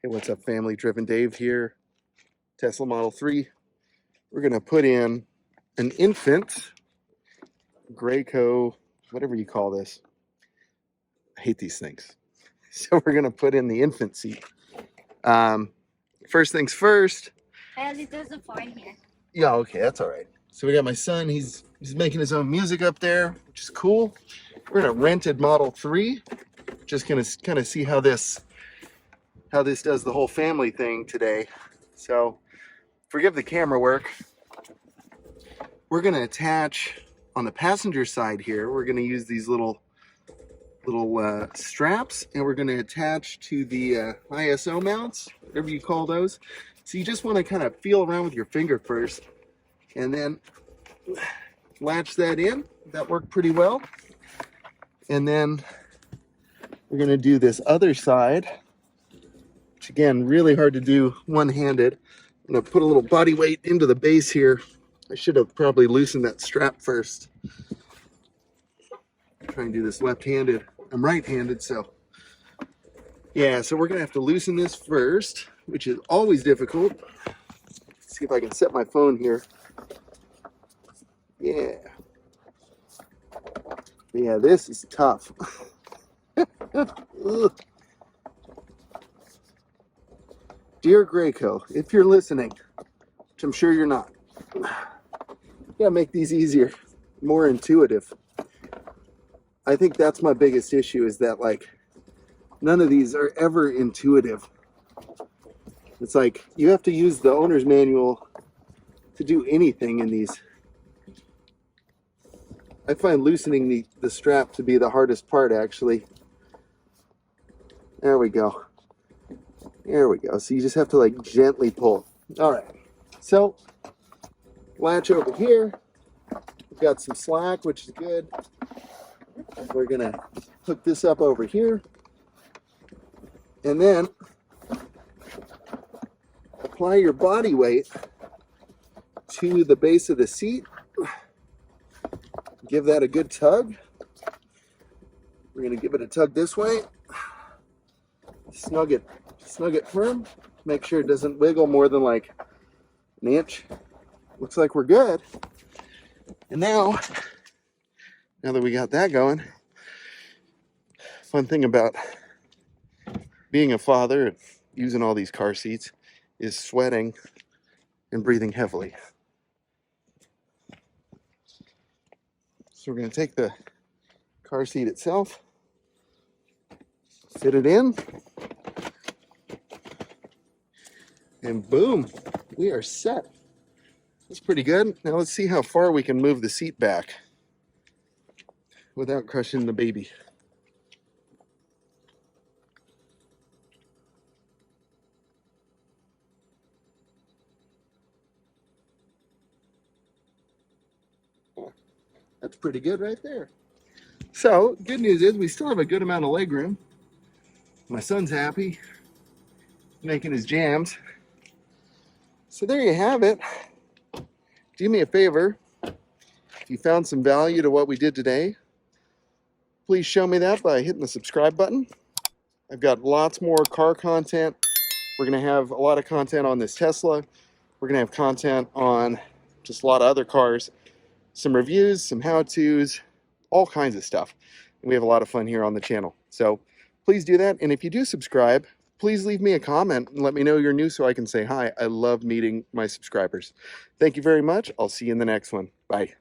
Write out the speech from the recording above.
Hey, what's up, family? Driven Dave here. Tesla Model 3. We're going to put in an infant Graco, whatever you call this. I hate these things. So we're going to put in the infant seat. First things first. There's a fine here. Yeah, okay, that's all right. So we got my son. He's making his own music up there, which is cool. We're in a rented Model 3. Just going to kind of see how this does the whole family thing today. So forgive the camera work. We're going to attach on the passenger side here. We're going to use these little straps, and we're going to attach to the ISO mounts, whatever you call those. So you just want to kind of feel around with your finger first, and then latch that in. That worked pretty well. And then we're going to do this other side, which again, really hard to do one-handed. I'm going to put a little body weight into the base here. I should have probably loosened that strap first. Try and do this left-handed. I'm right-handed, so yeah, so we're gonna have to loosen this first, which is always difficult. Let's see if I can set my phone here. Yeah, this is tough. Dear Graco, if you're listening, which I'm sure you're not, you gotta make these easier, more intuitive. I think that's my biggest issue, is that like none of these are ever intuitive. It's like you have to use the owner's manual to do anything in these. I find loosening the strap to be the hardest part, actually. There we go. There we go. So you just have to like gently pull. All right. So latch over here. We've got some slack, which is good. We're gonna hook this up over here, and then apply your body weight to the base of the seat. Give that a good tug. We're gonna give it a tug this way. Snug it firm. Make sure it doesn't wiggle more than like an inch. Looks like we're good. And now that we got that going, fun thing about being a father and using all these car seats is sweating and breathing heavily. So we're going to take the car seat itself, fit it in, and boom, we are set. That's pretty good. Now let's see how far we can move the seat back without crushing the baby. That's pretty good right there. So, good news is we still have a good amount of leg room. My son's happy, making his jams. So there you have it. Do me a favor. If you found some value to what we did today, please show me that by hitting the subscribe button. I've got lots more car content. We're going to have a lot of content on this Tesla. We're going to have content on just a lot of other cars. Some reviews, some how-tos, all kinds of stuff. And we have a lot of fun here on the channel. So please do that. And if you do subscribe, please leave me a comment and let me know you're new so I can say hi. I love meeting my subscribers. Thank you very much. I'll see you in the next one. Bye.